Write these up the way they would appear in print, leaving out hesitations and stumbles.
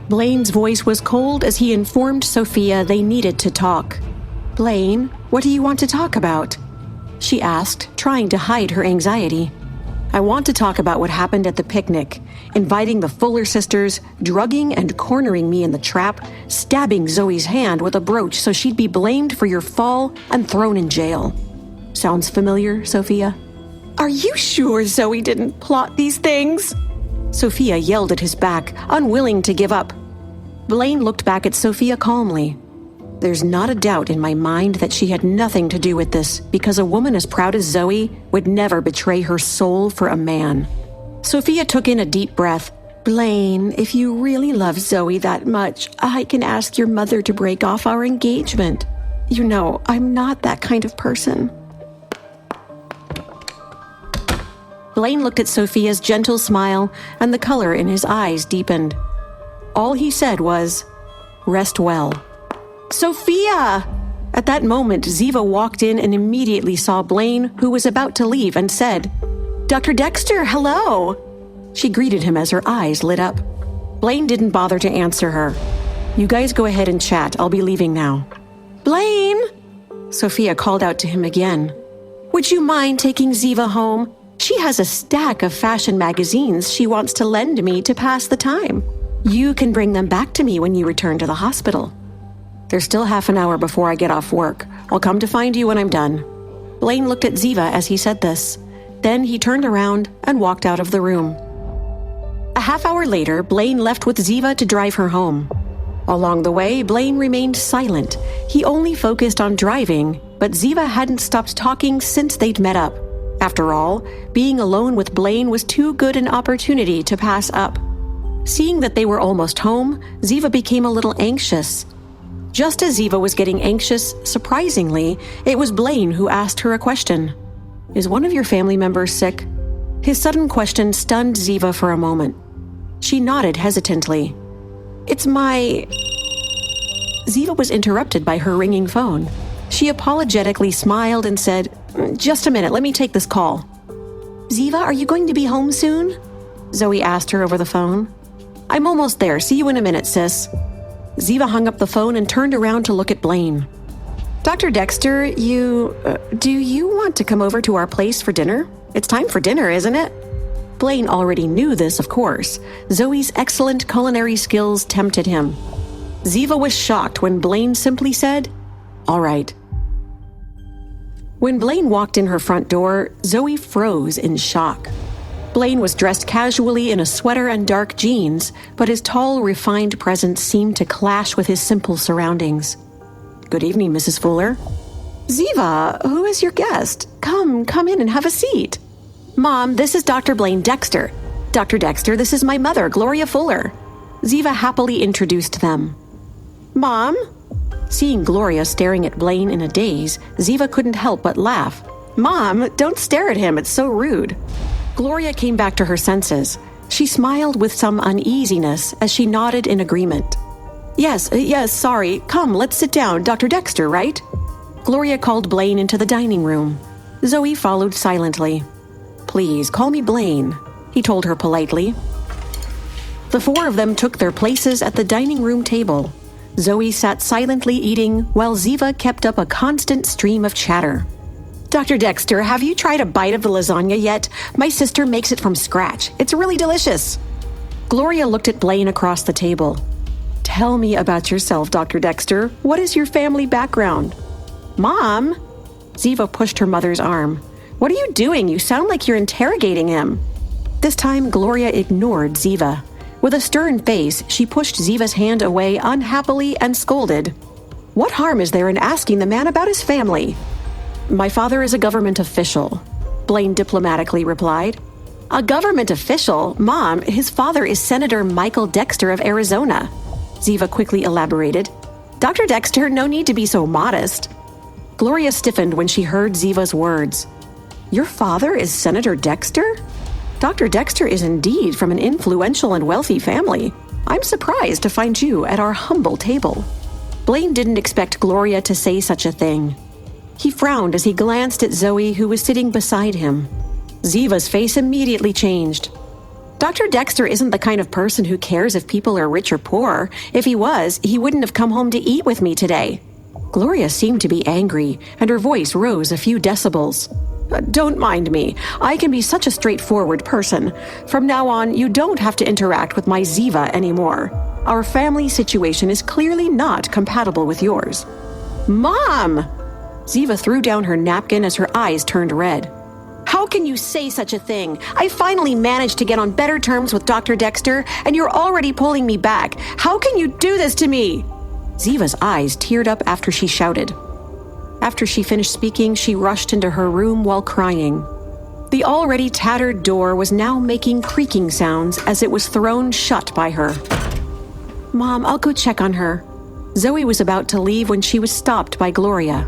Blaine's voice was cold as he informed Sofia they needed to talk. "Blaine, what do you want to talk about?" she asked, trying to hide her anxiety. "I want to talk about what happened at the picnic, inviting the Fuller sisters, drugging and cornering me in the trap, stabbing Zoey's hand with a brooch so she'd be blamed for your fall and thrown in jail. Sounds familiar, Sofia?" "Are you sure Zoey didn't plot these things?" Sofia yelled at his back, unwilling to give up. Blaine looked back at Sofia calmly. "There's not a doubt in my mind that she had nothing to do with this, because a woman as proud as Zoey would never betray her soul for a man." Sofia took in a deep breath. "Blaine, if you really love Zoey that much, I can ask your mother to break off our engagement. You know, I'm not that kind of person." Blaine looked at Sofia's gentle smile, and the color in his eyes deepened. All he said was, "Rest well." "Sofia!" At that moment, Ziva walked in and immediately saw Blaine, who was about to leave, and said, "Dr. Dexter, hello!" She greeted him as her eyes lit up. Blaine didn't bother to answer her. "You guys go ahead and chat. I'll be leaving now." "Blaine!" Sofia called out to him again. "Would you mind taking Ziva home? She has a stack of fashion magazines she wants to lend me to pass the time. You can bring them back to me when you return to the hospital." "There's still half an hour before I get off work. I'll come to find you when I'm done." Blaine looked at Ziva as he said this. Then he turned around and walked out of the room. A half hour later, Blaine left with Ziva to drive her home. Along the way, Blaine remained silent. He only focused on driving, but Ziva hadn't stopped talking since they'd met up. After all, being alone with Blaine was too good an opportunity to pass up. Seeing that they were almost home, Ziva became a little anxious. Just as Ziva was getting anxious, surprisingly, it was Blaine who asked her a question. "Is one of your family members sick?" His sudden question stunned Ziva for a moment. She nodded hesitantly. "It's my..." Ziva was interrupted by her ringing phone. She apologetically smiled and said, "Just a minute, let me take this call." "Ziva, are you going to be home soon?" Zoey asked her over the phone. "I'm almost there. See you in a minute, sis." Ziva hung up the phone and turned around to look at Blaine. "Dr. Dexter, do you want to come over to our place for dinner? It's time for dinner, isn't it?" Blaine already knew this, of course. Zoey's excellent culinary skills tempted him. Ziva was shocked when Blaine simply said, "All right." When Blaine walked in her front door, Zoey froze in shock. Blaine was dressed casually in a sweater and dark jeans, but his tall, refined presence seemed to clash with his simple surroundings. "Good evening, Mrs. Fuller." "Ziva, who is your guest? Come in and have a seat." "Mom, this is Dr. Blaine Dexter. Dr. Dexter, this is my mother, Gloria Fuller." Ziva happily introduced them. "Mom?" Seeing Gloria staring at Blaine in a daze, Ziva couldn't help but laugh. "Mom, don't stare at him, it's so rude." Gloria came back to her senses. She smiled with some uneasiness as she nodded in agreement. Yes, sorry. Come, let's sit down. Dr. Dexter, right?" Gloria called Blaine into the dining room. Zoey followed silently. "Please, call me Blaine," he told her politely. The four of them took their places at the dining room table. Zoey sat silently eating while Ziva kept up a constant stream of chatter. "Dr. Dexter, have you tried a bite of the lasagna yet? My sister makes it from scratch. It's really delicious." Gloria looked at Blaine across the table. "Tell me about yourself, Dr. Dexter. What is your family background?" "Mom?" Ziva pushed her mother's arm. "What are you doing? You sound like you're interrogating him." This time, Gloria ignored Ziva. With a stern face, she pushed Ziva's hand away unhappily and scolded. "What harm is there in asking the man about his family?" "My father is a government official," Blaine diplomatically replied. "A government official? Mom, his father is Senator Michael Dexter of Arizona," Ziva quickly elaborated. "Dr. Dexter, no need to be so modest." Gloria stiffened when she heard Ziva's words. "Your father is Senator Dexter? Dr. Dexter is indeed from an influential and wealthy family. I'm surprised to find you at our humble table." Blaine didn't expect Gloria to say such a thing. He frowned as he glanced at Zoey, who was sitting beside him. Ziva's face immediately changed. Dr. Dexter isn't the kind of person who cares if people are rich or poor. If he was, he wouldn't have come home to eat with me today. Gloria seemed to be angry, and her voice rose a few decibels. Don't mind me. I can be such a straightforward person. From now on, you don't have to interact with my Ziva anymore. Our family situation is clearly not compatible with yours. Mom! Ziva threw down her napkin as her eyes turned red. How can you say such a thing? I finally managed to get on better terms with Dr. Dexter, and you're already pulling me back. How can you do this to me? Ziva's eyes teared up after she shouted. After she finished speaking, she rushed into her room while crying. The already tattered door was now making creaking sounds as it was thrown shut by her. Mom, I'll go check on her. Zoey was about to leave when she was stopped by Gloria.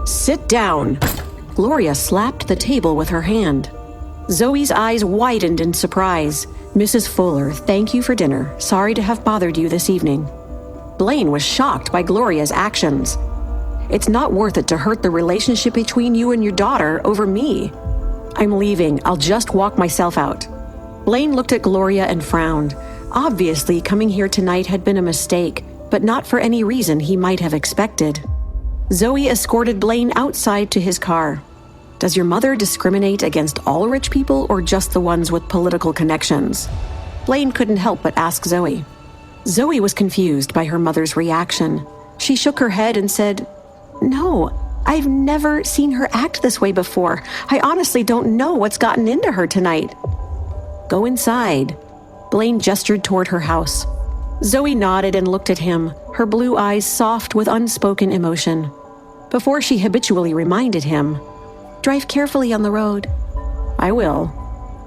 Sit down. Gloria slapped the table with her hand. Zoe's eyes widened in surprise. Mrs. Fuller, thank you for dinner. Sorry to have bothered you this evening. Blaine was shocked by Gloria's actions. It's not worth it to hurt the relationship between you and your daughter over me. I'm leaving. I'll just walk myself out. Blaine looked at Gloria and frowned. Obviously, coming here tonight had been a mistake, but not for any reason he might have expected. Zoey escorted Blaine outside to his car. Does your mother discriminate against all rich people or just the ones with political connections? Blaine couldn't help but ask Zoey. Zoey was confused by her mother's reaction. She shook her head and said, No, I've never seen her act this way before. I honestly don't know what's gotten into her tonight. Go inside. Blaine gestured toward her house. Zoey nodded and looked at him, her blue eyes soft with unspoken emotion. Before she habitually reminded him, Drive carefully on the road. I will.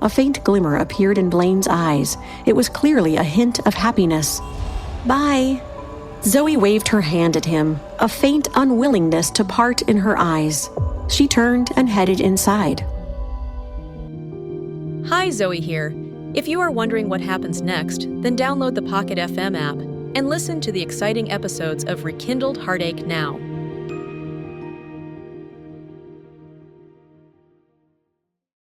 A faint glimmer appeared in Blaine's eyes. It was clearly a hint of happiness. Bye. Zoey waved her hand at him, a faint unwillingness to part in her eyes. She turned and headed inside. Hi, Zoey here. If you are wondering what happens next, then download the Pocket FM app and listen to the exciting episodes of Rekindled Heartache now.